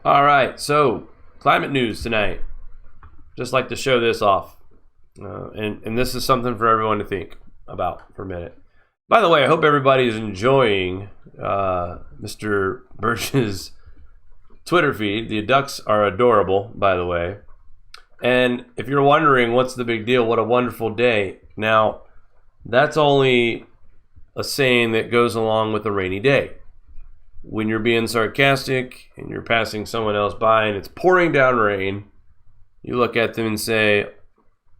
All right, so climate news tonight. Just like to show this off. And this is something for everyone to think about for a minute. By the way, I hope everybody is enjoying Mr. Birch's Twitter feed. The ducks are adorable, by the way. And if you're wondering what's the big deal, what a wonderful day. Now, that's only a saying that goes along with a rainy day. When you're being sarcastic and you're passing someone else by and it's pouring down rain, you look at them and say,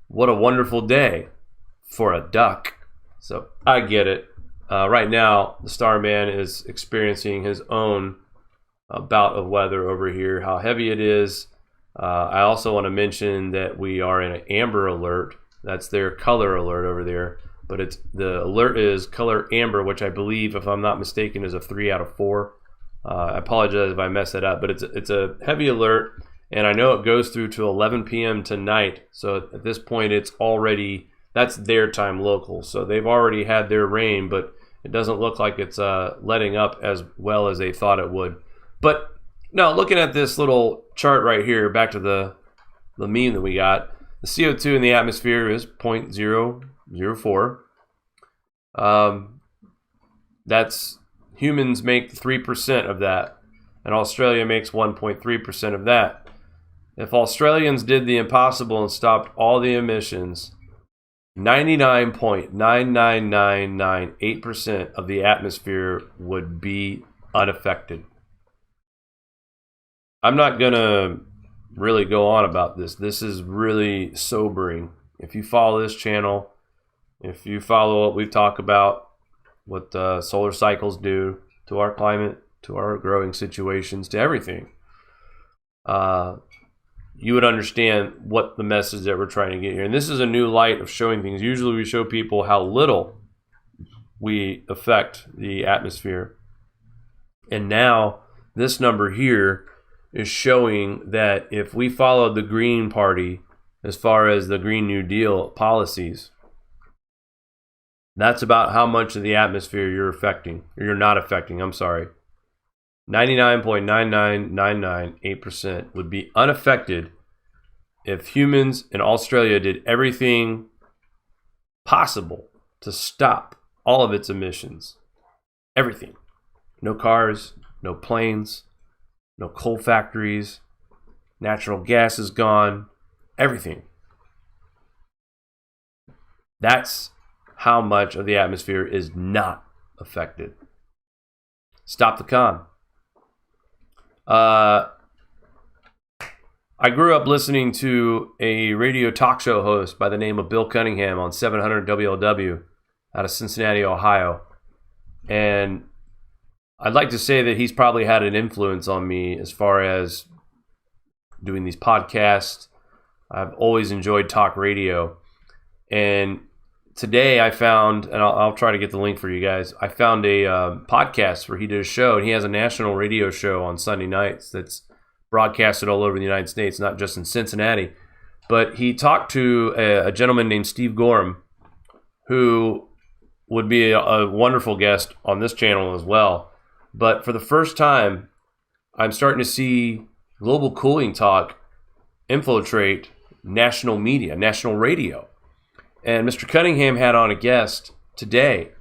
what a wonderful day for a duck. So I get it. Right now, the Starman is experiencing his own bout of weather over here, how heavy it is. I also want to mention that we are in an amber alert. That's their color alert over there. But the alert is color amber, which I believe, if I'm not mistaken, is a 3 out of 4. I apologize if I mess that up, but it's a heavy alert, and I know it goes through to 11 p.m. tonight. So at this point, that's their time local. So they've already had their rain, but it doesn't look like it's letting up as well as they thought it would. But no, looking at this little chart right here, back to the meme that we got, the CO2 in the atmosphere is 0.004. That's humans make 3% of that, and Australia makes 1.3% of that. If Australians did the impossible and stopped all the emissions, 99.99998% of the atmosphere would be unaffected. I'm not gonna really go on about this. This is really sobering. If you follow this channel, if you follow what we talk about, what solar cycles do to our climate, to our growing situations, to everything, you would understand what the message that we're trying to get here. And this is a new light of showing things. Usually we show people how little we affect the atmosphere. And now this number here is showing that if we followed the Green Party as far as the Green New Deal policies, that's about how much of the atmosphere you're affecting, or you're not affecting, I'm sorry. 99.99998% would be unaffected if humans in Australia did everything possible to stop all of its emissions. Everything. No cars, no planes, no coal factories, natural gas is gone, everything. That's how much of the atmosphere is not affected. Stop the con. I grew up listening to a radio talk show host by the name of Bill Cunningham on 700 WLW out of Cincinnati, Ohio. And I'd like to say that he's probably had an influence on me as far as doing these podcasts. I've always enjoyed talk radio. And today I found, and I'll try to get the link for you guys, I found a podcast where he did a show, and he has a national radio show on Sunday nights that's broadcasted all over the United States, not just in Cincinnati. But he talked to a gentleman named Steve Gorham, who would be a wonderful guest on this channel as well. But for the first time, I'm starting to see global cooling talk infiltrate national media, national radio. And Mr. Cunningham had on a guest today.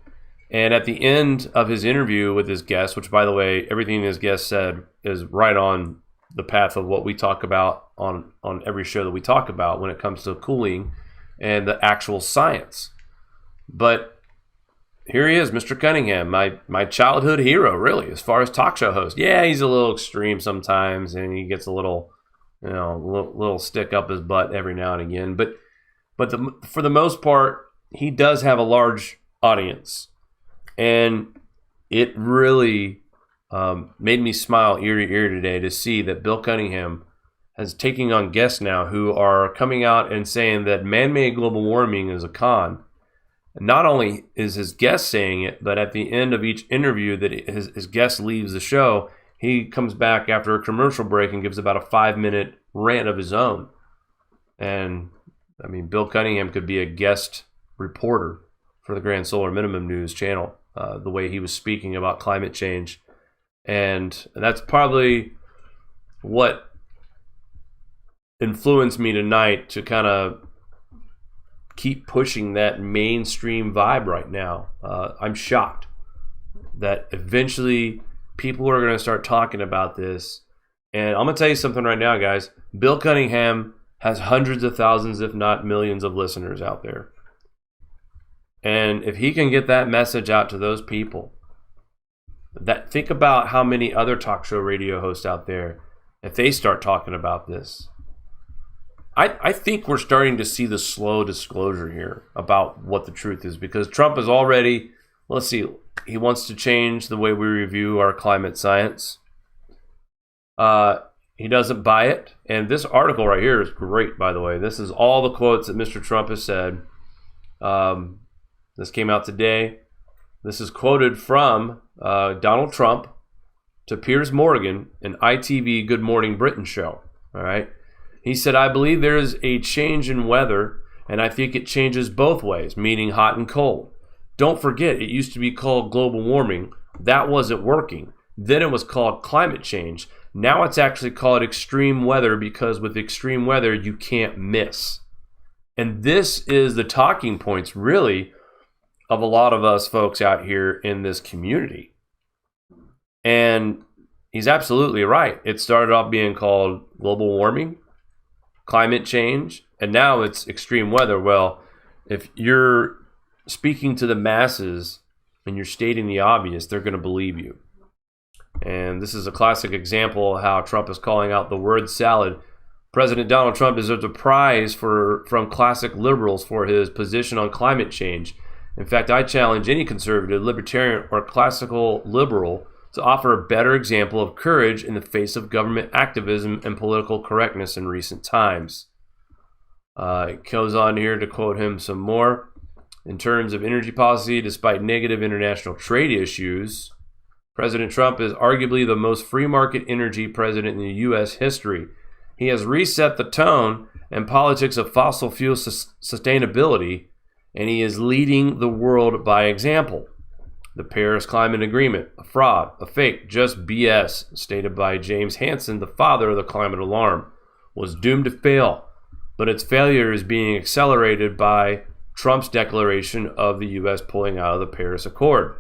And at the end of his interview with his guest, which, by the way, everything his guest said is right on the path of what we talk about on every show that we talk about when it comes to cooling and the actual science. But here he is, Mr. Cunningham, my childhood hero, really, as far as talk show host. Yeah, he's a little extreme sometimes, and he gets a little stick up his butt every now and again. But for the most part, he does have a large audience, and it really made me smile ear to ear today to see that Bill Cunningham is taking on guests now who are coming out and saying that man-made global warming is a con. Not only is his guest saying it, but at the end of each interview that his guest leaves the show, he comes back after a commercial break and gives about a 5-minute rant of his own. And I mean, Bill Cunningham could be a guest reporter for the Grand Solar Minimum News channel, the way he was speaking about climate change. And that's probably what influenced me tonight to kind of keep pushing that mainstream vibe right now. I'm shocked that eventually people are going to start talking about this. And I'm going to tell you something right now, guys. Bill Cunningham has hundreds of thousands, if not millions, of listeners out there. And if he can get that message out to those people, think about how many other talk show radio hosts out there, if they start talking about this. I think we're starting to see the slow disclosure here about what the truth is, because Trump is already, let's see, he wants to change the way we review our climate science. He doesn't buy it. And this article right here is great, by the way. This is all the quotes that Mr. Trump has said. This came out today. This is quoted from Donald Trump to Piers Morgan, an ITV Good Morning Britain show. All right. He said, "I believe there is a change in weather, and I think it changes both ways, meaning hot and cold. Don't forget, it used to be called global warming. That wasn't working. Then it was called climate change. Now it's actually called extreme weather, because with extreme weather, you can't miss." And this is the talking points, really, of a lot of us folks out here in this community. And he's absolutely right. It started off being called global warming, climate change, and now it's extreme weather. Well, if you're speaking to the masses and you're stating the obvious, they're going to believe you. And this is a classic example of how Trump is calling out the word salad. President Donald Trump deserves a prize from classic liberals for his position on climate change. In fact, I challenge any conservative, libertarian, or classical liberal to offer a better example of courage in the face of government activism and political correctness in recent times. It goes on here to quote him some more. In terms of energy policy, despite negative international trade issues, President Trump is arguably the most free market energy president in the U.S. history. He has reset the tone and politics of fossil fuel sustainability, and he is leading the world by example. The Paris Climate Agreement, a fraud, a fake, just BS, stated by James Hansen, the father of the climate alarm, was doomed to fail, but its failure is being accelerated by Trump's declaration of the U.S. pulling out of the Paris Accord.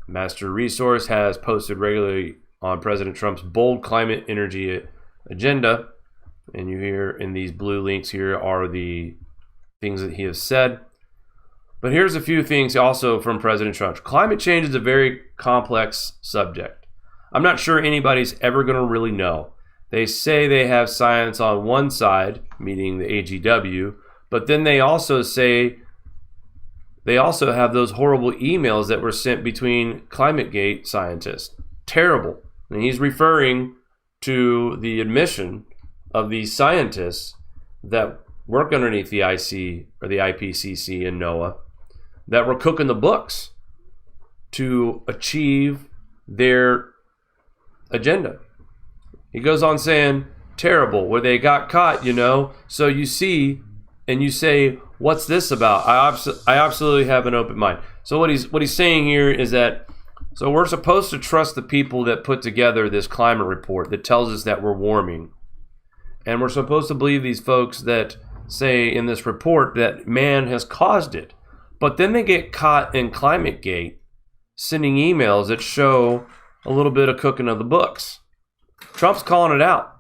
Master Resource has posted regularly on President Trump's bold climate energy agenda, and you hear in these blue links here are the things that he has said. But here's a few things also from President Trump. Climate change is a very complex subject. I'm not sure anybody's ever going to really know. They say they have science on one side, meaning the AGW, but then they also say they also have those horrible emails that were sent between ClimateGate scientists. Terrible. And he's referring to the admission of these scientists that work underneath the IC or the IPCC and NOAA that were cooking the books to achieve their agenda. He goes on saying, terrible, where they got caught, So you see, and you say, what's this about? I absolutely have an open mind. So what he's saying here is that, so we're supposed to trust the people that put together this climate report that tells us that we're warming. And we're supposed to believe these folks that say in this report that man has caused it. But then they get caught in ClimateGate sending emails that show a little bit of cooking of the books. Trump's calling it out.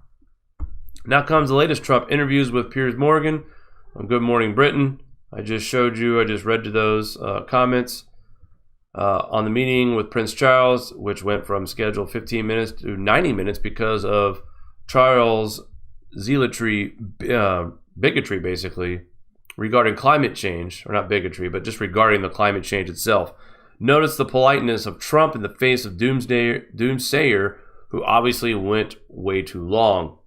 Now comes the latest Trump interviews with Piers Morgan on Good Morning Britain. I just read to those comments on the meeting with Prince Charles, which went from scheduled 15 minutes to 90 minutes because of Charles' zealotry, bigotry, basically, regarding climate change, or not bigotry, but just regarding the climate change itself. Notice the politeness of Trump in the face of doomsayer, who obviously went way too long.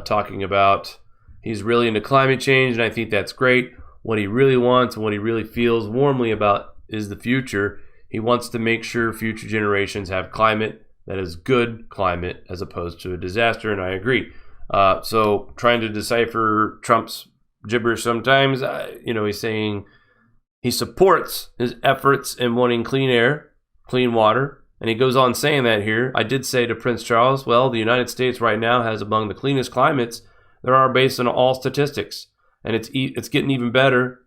Talking about he's really into climate change, and I think that's great. What he really wants and what he really feels warmly about is the future. He wants to make sure future generations have climate that is good climate as opposed to a disaster, and I agree. So trying to decipher Trump's gibberish sometimes, he's saying he supports his efforts in wanting clean air, clean water, And he goes on saying that here. I did say to Prince Charles, well, the United States right now has among the cleanest climates there are based on all statistics. And it's getting even better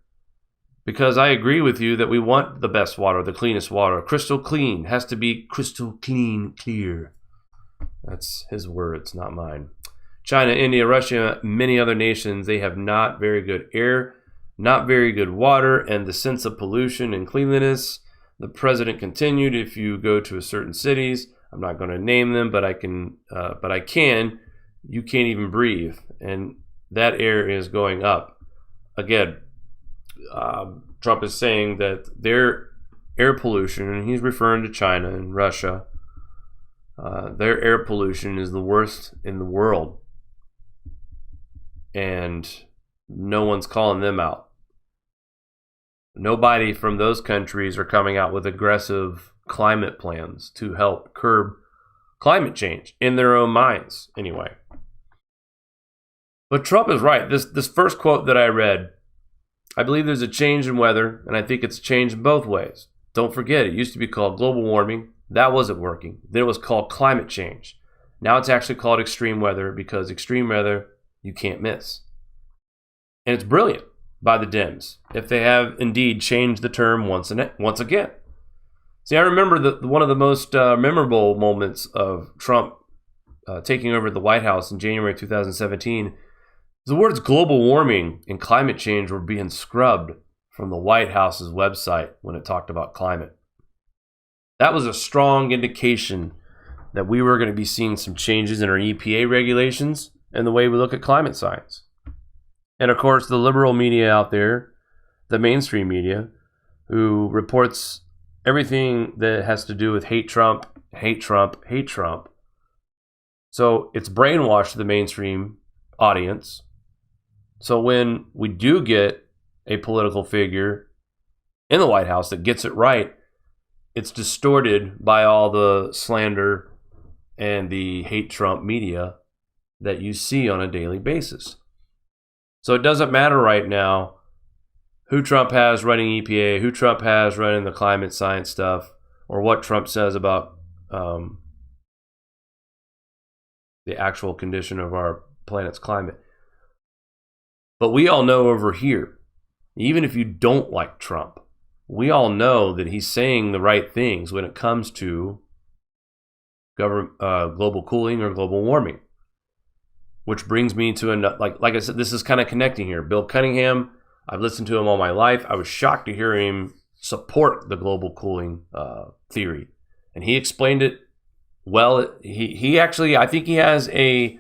because I agree with you that we want the best water, the cleanest water. Crystal clean. Has to be crystal clean, clear. That's his words, not mine. China, India, Russia, many other nations, they have not very good air, not very good water, and the sense of pollution and cleanliness. The president continued, if you go to certain cities, I'm not going to name them, but I can, you can't even breathe. And that air is going up. Again, Trump is saying that their air pollution, and he's referring to China and Russia, their air pollution is the worst in the world. And no one's calling them out. Nobody from those countries are coming out with aggressive climate plans to help curb climate change in their own minds, anyway. But Trump is right. This first quote that I read, I believe there's a change in weather, and I think it's a change in both ways. Don't forget, it used to be called global warming. That wasn't working. Then it was called climate change. Now it's actually called extreme weather because extreme weather you can't miss. And it's brilliant by the Dems if they have indeed changed the term once again. See, I remember one of the most memorable moments of Trump taking over the White House in January 2017. The words global warming and climate change were being scrubbed from the White House's website when it talked about climate. That was a strong indication that we were going to be seeing some changes in our EPA regulations and the way we look at climate science. And of course, the liberal media out there, the mainstream media, who reports everything that has to do with hate Trump, hate Trump, hate Trump. So it's brainwashed the mainstream audience. So when we do get a political figure in the White House that gets it right, it's distorted by all the slander and the hate Trump media that you see on a daily basis. So it doesn't matter right now who Trump has running EPA, who Trump has running the climate science stuff, or what Trump says about the actual condition of our planet's climate. But we all know over here, even if you don't like Trump, we all know that he's saying the right things when it comes to global cooling or global warming. Which brings me to like I said, this is kind of connecting here. Bill Cunningham, I've listened to him all my life. I was shocked to hear him support the global cooling theory, and he explained it well. He actually, I think he has a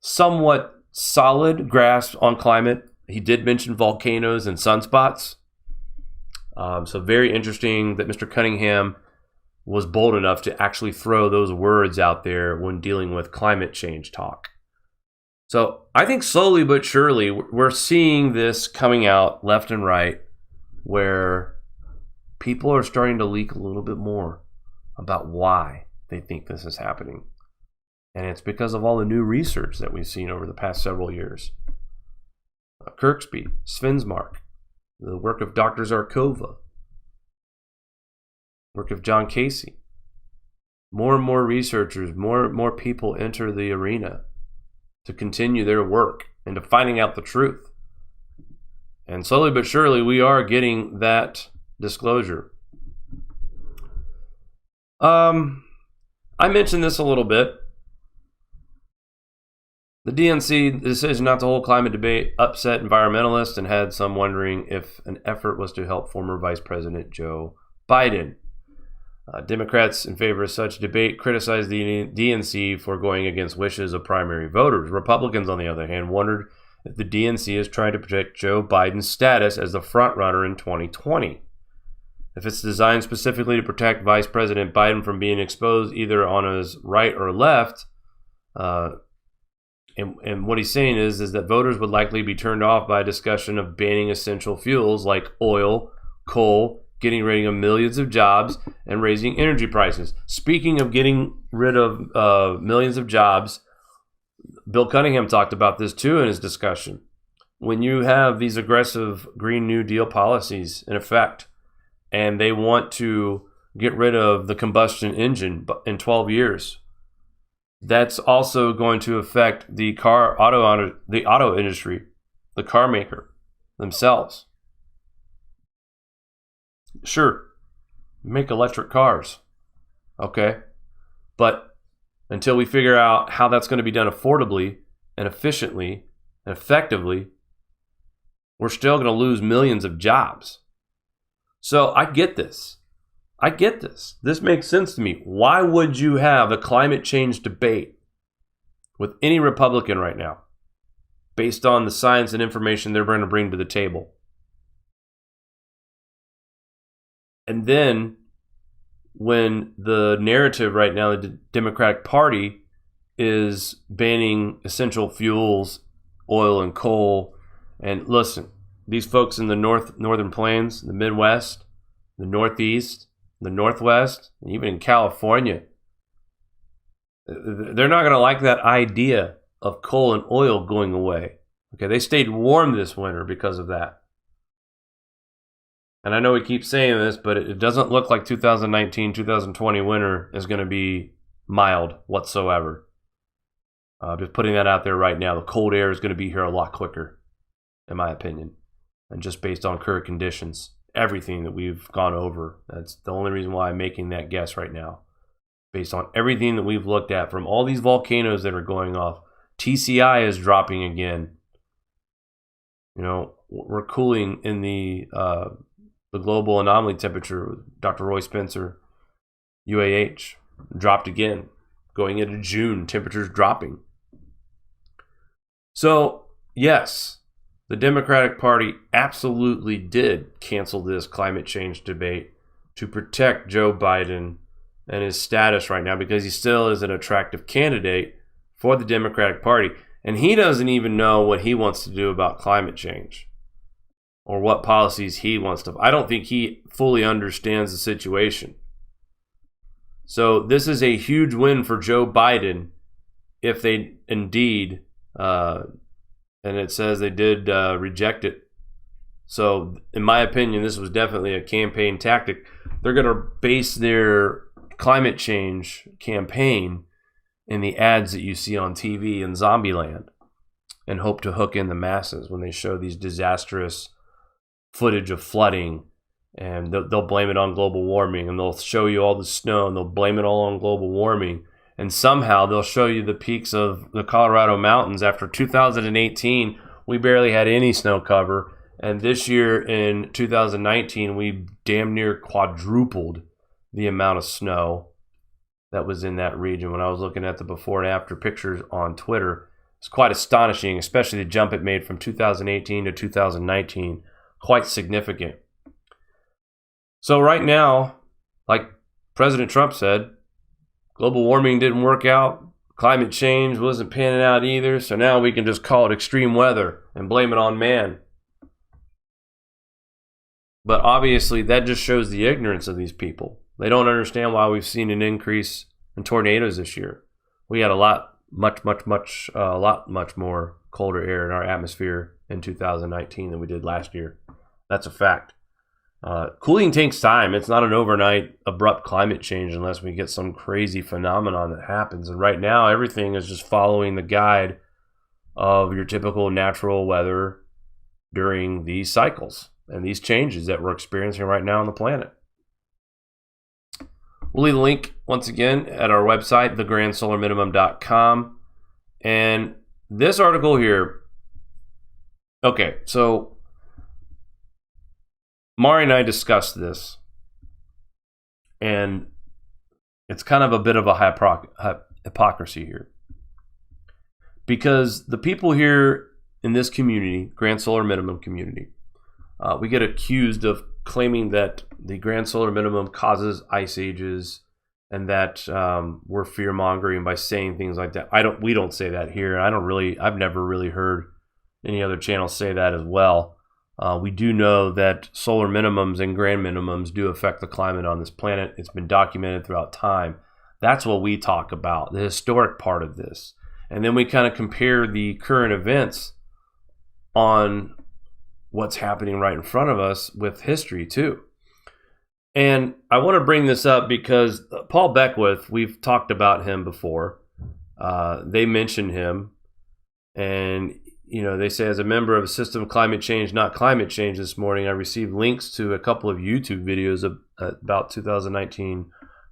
somewhat solid grasp on climate. He did mention volcanoes and sunspots. So very interesting that Mr. Cunningham was bold enough to actually throw those words out there when dealing with climate change talk. So I think slowly but surely we're seeing this coming out left and right where people are starting to leak a little bit more about why they think this is happening. And it's because of all the new research that we've seen over the past several years. Kirksby, Svensmark, the work of Dr. Zarkova, work of John Casey. More and more researchers, more and more people enter the arena to continue their work and to finding out the truth. And slowly but surely, we are getting that disclosure. I mentioned this a little bit. The DNC decision not to hold climate debate upset environmentalists and had some wondering if an effort was to help former Vice President Joe Biden. Democrats in favor of such debate criticized the DNC for going against wishes of primary voters. Republicans, on the other hand, wondered if the DNC is trying to protect Joe Biden's status as the frontrunner in 2020. If it's designed specifically to protect Vice President Biden from being exposed either on his right or left, and what he's saying is that voters would likely be turned off by a discussion of banning essential fuels like oil, coal, getting rid of millions of jobs, and raising energy prices. Speaking of getting rid of millions of jobs, Bill Cunningham talked about this too in his discussion. When you have these aggressive Green New Deal policies in effect, and they want to get rid of the combustion engine in 12 years. That's also going to affect the auto industry, the car maker themselves. Sure, make electric cars, okay? But until we figure out how that's going to be done affordably and efficiently and effectively, we're still going to lose millions of jobs. So I get this. I get this. This makes sense to me. Why would you have a climate change debate with any Republican right now based on the science and information they're going to bring to the table? And then when the narrative right now, the Democratic Party is banning essential fuels, oil and coal. And listen, these folks in the northern plains, the Midwest, the Northeast, the Northwest, and even in California, they're not going to like that idea of coal and oil going away. Okay, they stayed warm this winter because of that. And I know we keep saying this, but it doesn't look like 2019, 2020 winter is going to be mild whatsoever. Just putting that out there right now. The cold air is going to be here a lot quicker, in my opinion, and just based on current conditions. Everything that we've gone over. That's the only reason why I'm making that guess right now. Based on everything that we've looked at from all these volcanoes that are going off. TCI is dropping again. You know, we're cooling in the global anomaly temperature. Dr. Roy Spencer, UAH, dropped again. Going into June, temperatures dropping. So, yes, the Democratic Party absolutely did cancel this climate change debate to protect Joe Biden and his status right now, because he still is an attractive candidate for the Democratic Party. And he doesn't even know what he wants to do about climate change or what policies he wants to. I don't think he fully understands the situation. So this is a huge win for Joe Biden if they indeed, and it says they did reject it. So in my opinion, this was definitely a campaign tactic. They're going to base their climate change campaign in the ads that you see on TV in Zombieland and hope to hook in the masses when they show these disastrous footage of flooding, and they'll blame it on global warming, and they'll show you all the snow and they'll blame it all on global warming, and somehow they'll show you the peaks of the Colorado mountains. After 2018 we barely had any snow cover, and this year in 2019 we damn near quadrupled the amount of snow that was in that region. When I was looking at the before and after pictures on Twitter, it's quite astonishing, especially the jump it made from 2018 to 2019. Quite significant. So right now, like President Trump said, global warming didn't work out. Climate change wasn't panning out either. So now we can just call it extreme weather and blame it on man. But obviously that just shows the ignorance of these people. They don't understand why we've seen an increase in tornadoes this year. We had a lot more colder air in our atmosphere in 2019 than we did last year. That's a fact. Cooling takes time. It's not an overnight abrupt climate change unless we get some crazy phenomenon that happens. And right now, everything is just following the guide of your typical natural weather during these cycles and these changes that we're experiencing right now on the planet. We'll leave a link once again at our website, thegrandsolarminimum.com. And this article here, okay, so Mari and I discussed this, and it's kind of a bit of a hypocrisy here, because the people here in this community, Grand Solar Minimum community, we get accused of claiming that the Grand Solar Minimum causes ice ages and that we're fear-mongering by saying things like that. We don't say that here. I've never really heard any other channel say that as well. We do know that solar minimums and grand minimums do affect the climate on this planet. It's been documented throughout time. That's what we talk about, the historic part of this. And then we kind of compare the current events on what's happening right in front of us with history too. And I want to bring this up because Paul Beckwith, we've talked about him before. They mentioned him, and they say, as a member of a system of climate change, not climate change, this morning, I received links to a couple of YouTube videos about 2019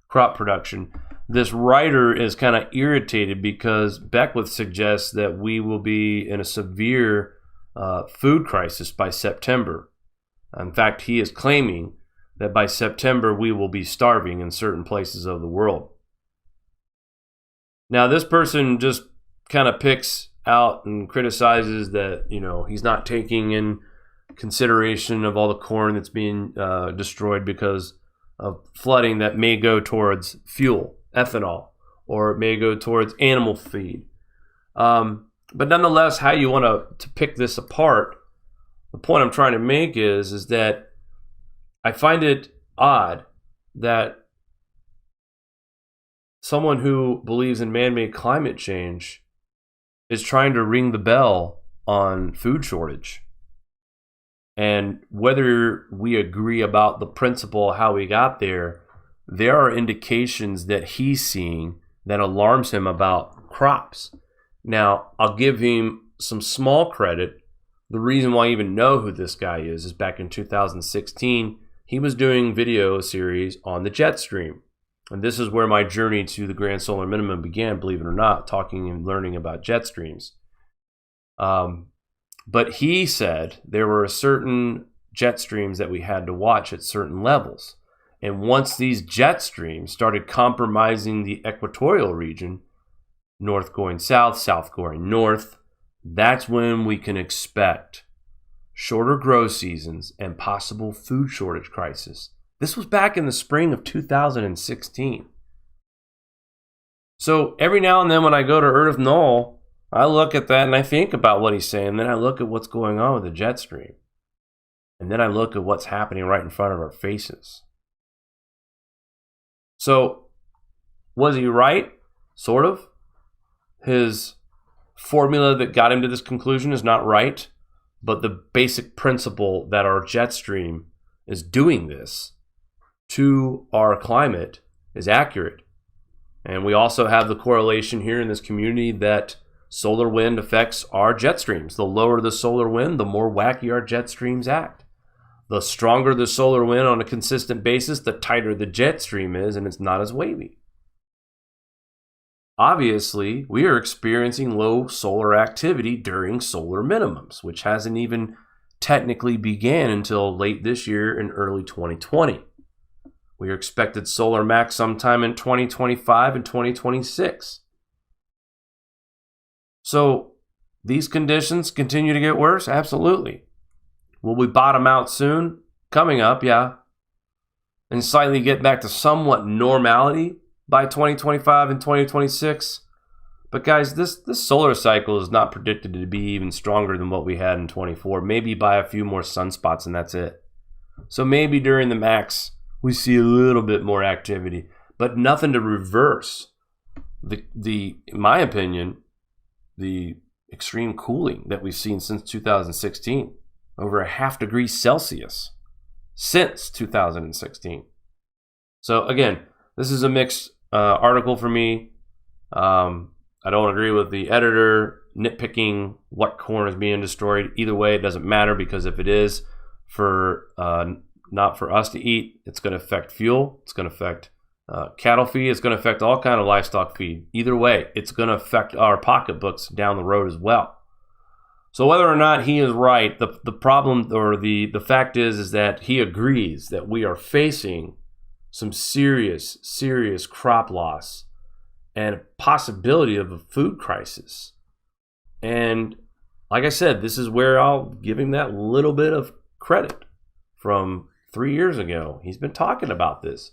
crop production. This writer is kind of irritated because Beckwith suggests that we will be in a severe food crisis by September. In fact, he is claiming that by September we will be starving in certain places of the world. Now, this person just kind of picks out and criticizes that, he's not taking in consideration of all the corn that's being destroyed because of flooding that may go towards fuel, ethanol, or it may go towards animal feed. But nonetheless, how you want to pick this apart, the point I'm trying to make is that I find it odd that someone who believes in man-made climate change is trying to ring the bell on food shortage. And whether we agree about the principle, how we got there, there are indications that he's seeing that alarms him about crops. Now, I'll give him some small credit. The reason why I even know who this guy is back in 2016, he was doing video series on the jet stream. And this is where my journey to the grand solar minimum began, believe it or not, talking and learning about jet streams. But he said there were certain jet streams that we had to watch at certain levels. And once these jet streams started compromising the equatorial region, north going south, south going north, that's when we can expect shorter grow seasons and possible food shortage crisis. This was back in the spring of 2016. So every now and then when I go to Earth Null, I look at that and I think about what he's saying. Then I look at what's going on with the jet stream. And then I look at what's happening right in front of our faces. So was he right? Sort of. His formula that got him to this conclusion is not right. But the basic principle that our jet stream is doing this to our climate is accurate. And we also have the correlation here in this community that solar wind affects our jet streams. The lower the solar wind, the more wacky our jet streams act. The stronger the solar wind on a consistent basis, the tighter the jet stream is, and it's not as wavy. Obviously, we are experiencing low solar activity during solar minimums, which hasn't even technically began until late this year and early 2020. We are expected solar max sometime in 2025 and 2026. So these conditions continue to get worse? Absolutely. Will we bottom out soon? Coming up, yeah. And slightly get back to somewhat normality by 2025 and 2026. But guys, this solar cycle is not predicted to be even stronger than what we had in 24. Maybe by a few more sunspots and that's it. So maybe during the max, we see a little bit more activity, but nothing to reverse in my opinion, the extreme cooling that we've seen since 2016, over 0.5 degrees Celsius since 2016. So again, this is a mixed article for me. I don't agree with the editor nitpicking what corn is being destroyed. Either way, it doesn't matter, because if it is for not for us to eat, it's going to affect fuel. It's going to affect cattle feed. It's going to affect all kind of livestock feed. Either way, it's going to affect our pocketbooks down the road as well. So whether or not he is right, the problem or the fact is that he agrees that we are facing some serious crop loss and a possibility of a food crisis. And like I said, this is where I'll give him that little bit of credit from 3 years ago. He's been talking about this.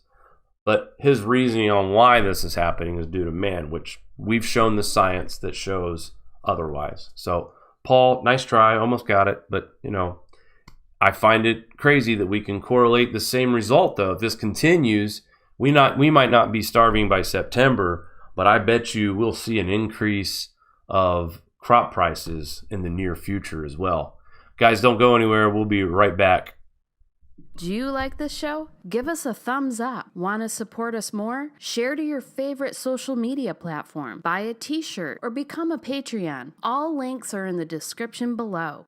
But his reasoning on why this is happening is due to man, which we've shown the science that shows otherwise. So, Paul, nice try, almost got it. But, I find it crazy that we can correlate the same result, though. If this continues, we might not be starving by September, but I bet you we'll see an increase of crop prices in the near future as well. Guys, don't go anywhere. We'll be right back. Do you like this show? Give us a thumbs up. Want to support us more? Share to your favorite social media platform, buy a t-shirt, or become a Patreon. All links are in the description below.